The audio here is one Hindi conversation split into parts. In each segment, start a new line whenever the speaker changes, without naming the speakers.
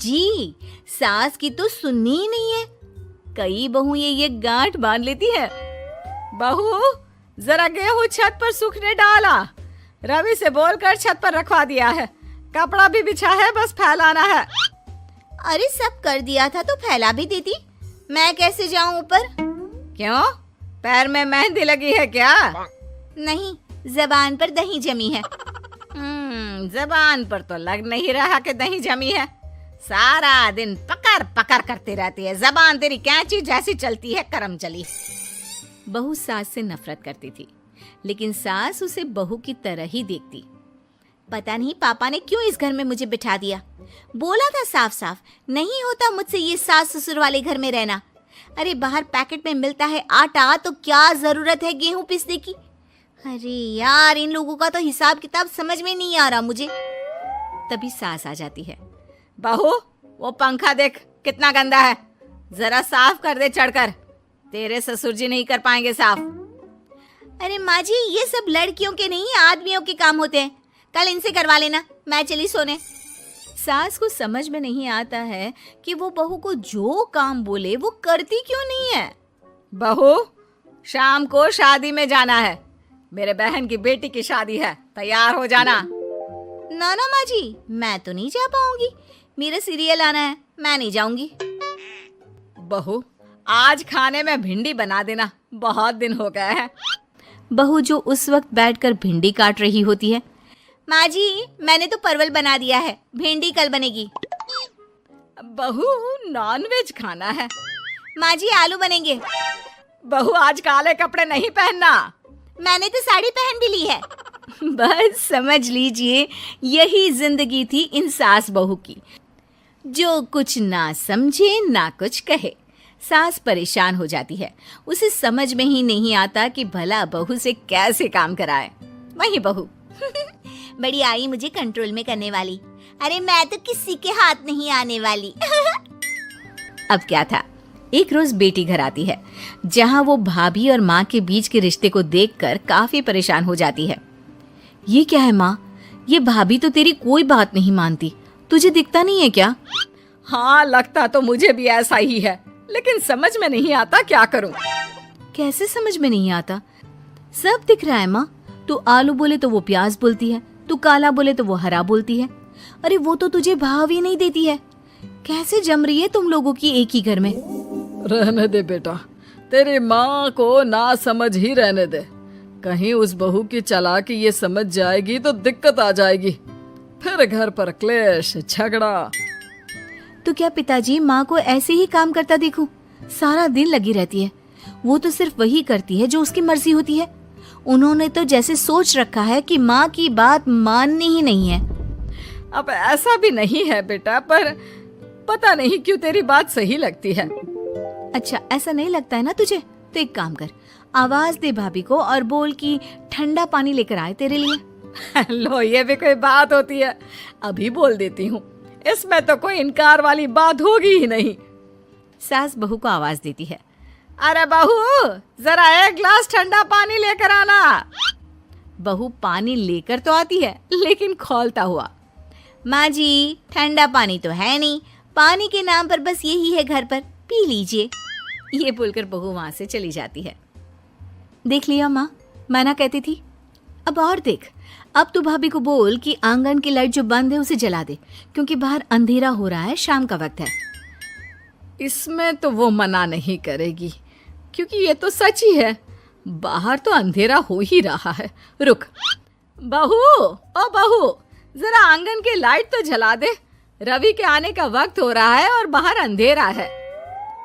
जी, सास की तो सुननी ही नहीं है। कई बहू ये गांठ बांध लेती है।
बहू, जरा गेहूं छत पर सूखने डाला। रवि से बोलकर छत पर रखवा दिया है। कपड़ा भी बिछा है, बस फैलाना है।
अरे सब कर दिया था तो फैला भी देती। मैं कैसे जाऊं ऊपर?
क्यों, पैर में मेहंदी लगी है क्या?
नहीं, जबान पर दही जमी है।
जबान पर तो लग नहीं रहा कि दही जमी है। सारा दिन पकड़ पकड़ करती रहती है। जबान तेरी कैंची जैसी चलती है, करम चली।
बहू सास से नफरत करती थी, लेकिन सास उसे बहू की तरह ही देखती। पता नहीं पापा ने क्यों इस घर में मुझे बिठा दिया। बोला था साफ साफ, नहीं होता मुझसे ये सास ससुर वाले घर में रहना। अरे बाहर पैकेट में मिलता है आटा, तो क्या जरूरत है गेहूं पीसने की। अरे यार, इन लोगों का तो हिसाब किताब समझ में नहीं आ रहा मुझे। तभी सास आ जाती है।
बहू, वो पंखा देख कितना गंदा है, जरा साफ कर दे चढ़कर। तेरे ससुर जी नहीं कर पाएंगे साफ।
अरे माँ जी, ये सब लड़कियों के नहीं आदमियों के काम होते हैं। कल इनसे करवा लेना, मैं चली सोने। सास को समझ में नहीं आता है कि वो बहू को जो काम बोले वो करती क्यों नहीं है।
बहू, शाम को शादी में जाना है। मेरे बहन की बेटी की शादी है, तैयार हो जाना।
ना ना माँ जी, मैं तो नहीं जा पाऊंगी। मेरा सीरियल आना है, मैं नहीं जाऊंगी।
बहू, आज खाने में भिंडी बना देना, बहुत दिन हो गए हैं।
बहू जो उस वक्त बैठकर भिंडी काट रही होती है। माँ जी, मैंने तो परवल बना दिया है, भिंडी कल बनेगी।
बहू, नॉनवेज खाना है।
माँ जी, आलू बनेंगे।
बहू, आज काले कपड़े नहीं पहनना।
मैंने तो साड़ी पहन भी ली है। बस समझ लीजिए, यही जिंदगी थी इन सास बहू की, जो कुछ ना समझे ना कुछ कहे। सास परेशान हो जाती है, उसे समझ में ही नहीं आता कि भला बहू से कैसे काम कराए। वही बहू बड़ी आई मुझे कंट्रोल में करने वाली। अरे मैं तो किसी के हाथ नहीं आने वाली। अब क्या था, एक रोज बेटी घर आती है, जहां वो भाभी और माँ के बीच के रिश्ते को देखकर काफी परेशान हो जाती है। ये क्या है माँ, ये भाभी तो तेरी कोई बात नहीं मानती, तुझे दिखता नहीं है क्या?
हाँ, लगता तो मुझे भी ऐसा ही है, लेकिन समझ में नहीं आता क्या करूं।
कैसे समझ में नहीं आता? सब दिख रहा है माँ। तू आलू बोले तो वो प्याज बोलती है, तू काला बोले तो वो हरा बोलती है। अरे वो तो तुझे भाव ही नहीं देती है। कैसे जम रही है तुम लोगों की एक ही घर में?
रहने दे बेटा, तेरी माँ को ना समझ ही रहने दे। कहीं उस बहू की चालाकी ये समझ जाएगी तो दिक्कत आ जाएगी, फिर घर पर क्लेश झगड़ा।
तो क्या पिताजी माँ को ऐसे ही काम करता देखूं? सारा दिन लगी रहती है। वो तो सिर्फ वही करती है जो उसकी मर्जी होती है। उन्होंने तो जैसे सोच रखा है कि माँ की बात माननी ही नहीं है।
अब ऐसा भी नहीं है बेटा, पर पता नहीं क्यों तेरी बात सही लगती है।
अच्छा, ऐसा नहीं लगता है ना तुझे? तो एक काम कर, आवाज दे भाभी को और बोल कि ठंडा पानी लेकर आए तेरे लिए।
लो, ये भी कोई बात होती है? अभी बोल देती हूँ, इसमें तो कोई इनकार वाली बात होगी ही नहीं।
सास बहू को आवाज देती है।
अरे बहू, जरा एक गिलास ठंडा पानी लेकर आना।
बहू पानी लेकर तो आती है, लेकिन खौलता हुआ। माँ जी, ठंडा पानी तो है नहीं, पानी के नाम पर बस यही है घर पर, पी लीजिए। ये बोलकर बहू वहां से चली जाती है। देख लिया माँ, मैं ना कहती थी। अब और देख, अब तू भाभी को बोल कि आंगन की लाइट जो बंद है उसे जला दे, क्योंकि बाहर अंधेरा हो रहा है, शाम का वक्त है।
इसमें तो वो मना नहीं करेगी, क्योंकि ये तो सच ही है, बाहर तो अंधेरा हो ही रहा है। रुक बहू, ओ बहू, जरा आंगन की लाइट तो जला दे। रवि के आने का वक्त हो रहा है और बाहर अंधेरा है।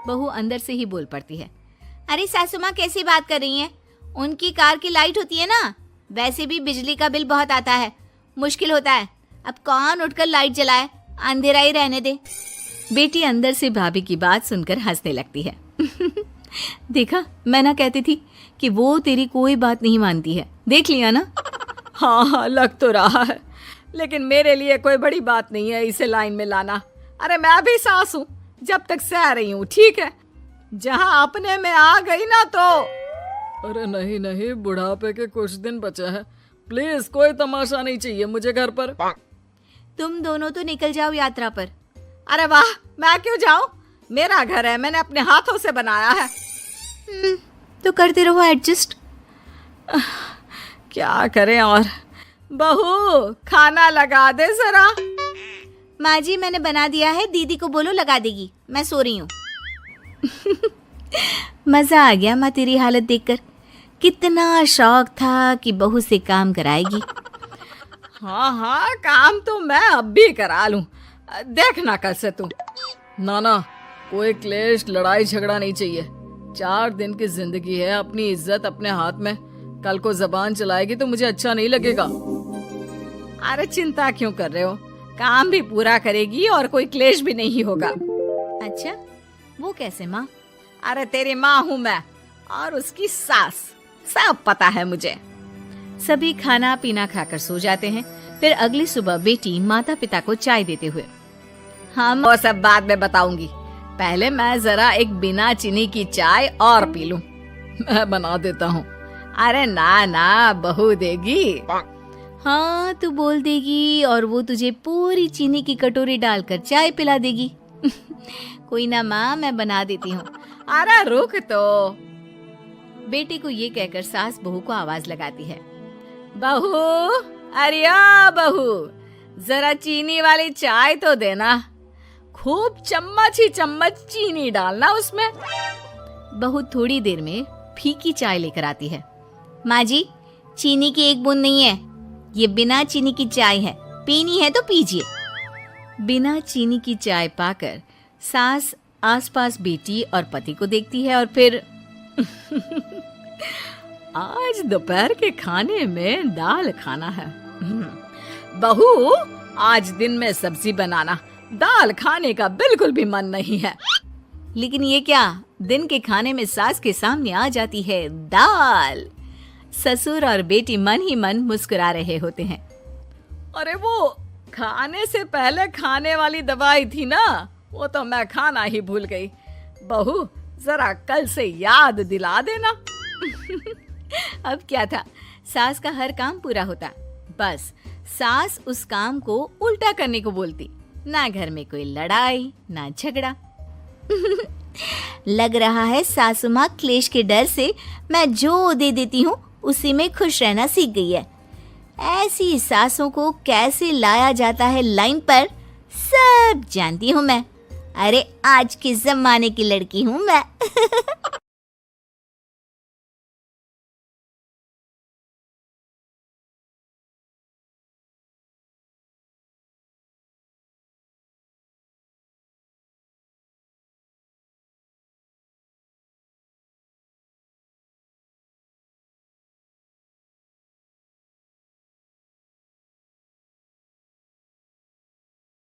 बहू अंदर से ही बोल पड़ती है। अरे सासू माँ, कैसी बात कर रही हैं? उनकी कार की लाइट होती है ना, वैसे भी बिजली का बिल बहुत आता है, मुश्किल होता है। अब कौन उठकर लाइट जलाए, अंधेरा ही रहने दे। बेटी अंदर से भाभी की बात सुनकर हंसने लगती है। देखा, मैं ना कहती थी कि वो तेरी कोई बात नहीं मानती है, देख लिया ना।
हाँ, लग तो रहा है, लेकिन मेरे लिए कोई बड़ी बात नहीं है इसे लाइन में लाना। अरे मैं भी सास हूँ, जब तक सह रही हूँ, ठीक है। जहाँ अपने में आ गई ना तो। अरे नहीं नहीं, बुढ़ापे के कुछ दिन बचे हैं, प्लीज कोई तमाशा नहीं चाहिए मुझे घर पर।
तुम दोनों तो निकल जाओ यात्रा पर,
अरे वाह, मैं क्यों जाऊं? मेरा घर है, मैंने अपने हाथों से बनाया है।
तो करते रहो एडजस्ट।
क्या करें और। बहू, खाना लगा दे जरा।
माँ जी मैंने बना दिया है, दीदी को बोलो लगा देगी, मैं सो रही हूँ। मजा आ गया माँ तेरी हालत देखकर। कितना शौक था कि बहू से काम कराएगी।
हाँ हाँ, काम तो मैं अब भी करा लूं। देखना कल से तू। ना, कोई क्लेश लड़ाई झगड़ा नहीं चाहिए। 4 दिन की जिंदगी है, अपनी इज्जत अपने हाथ में। कल को जबान चलाएगी तो मुझे अच्छा नहीं लगेगा। अरे चिंता क्यों कर रहे हो, काम भी पूरा करेगी और कोई क्लेश भी नहीं होगा।
अच्छा, वो कैसे माँ?
अरे तेरी माँ हूँ मैं और उसकी सास, सब पता है मुझे।
सभी खाना पीना खाकर सो जाते हैं। फिर अगली सुबह बेटी माता पिता को चाय देते हुए,
हम वो सब बाद में बताऊंगी, पहले मैं जरा एक बिना चीनी की चाय और पी लूं। मैं बना देता हूँ। अरे ना, बहू देगी।
हाँ तू बोल देगी और वो तुझे पूरी चीनी की कटोरी डालकर चाय पिला देगी। कोई ना माँ, मैं बना देती हूँ।
अरे रुक तो।
बेटे को ये कहकर सास बहू को आवाज लगाती है,
बहू, अरे आ बहू, जरा चीनी वाली चाय तो देना। खूब चम्मच ही चम्मच चीनी डालना उसमें।
बहू थोड़ी देर में फीकी चाय लेकर आती है। माँ जी, चीनी की एक बूंद नहीं है, ये बिना चीनी की चाय है, पीनी है तो पीजिए। बिना चीनी की चाय पाकर सास आसपास बेटी और पति को देखती है और फिर
आज दोपहर के खाने में दाल खाना है। बहू, आज दिन में सब्जी बनाना, दाल खाने का बिल्कुल भी मन नहीं है।
लेकिन ये क्या, दिन के खाने में सास के सामने आ जाती है दाल। ससुर और बेटी मन ही मन मुस्कुरा रहे होते हैं।
अरे वो खाने से पहले खाने वाली दवाई थी ना, वो तो मैं खाना ही भूल गई। बहू, जरा कल से याद दिला देना।
अब क्या था, सास का हर काम पूरा होता, बस सास उस काम को उल्टा करने को बोलती। ना घर में कोई लड़ाई ना झगड़ा। लग रहा है सासू माँ क्लेश के डर से मैं जो दे देती हूँ उसी में खुश रहना सीख गई है। ऐसी सासों को कैसे लाया जाता है लाइन पर, सब जानती हूँ मैं। अरे आज के जमाने की लड़की हूँ मैं।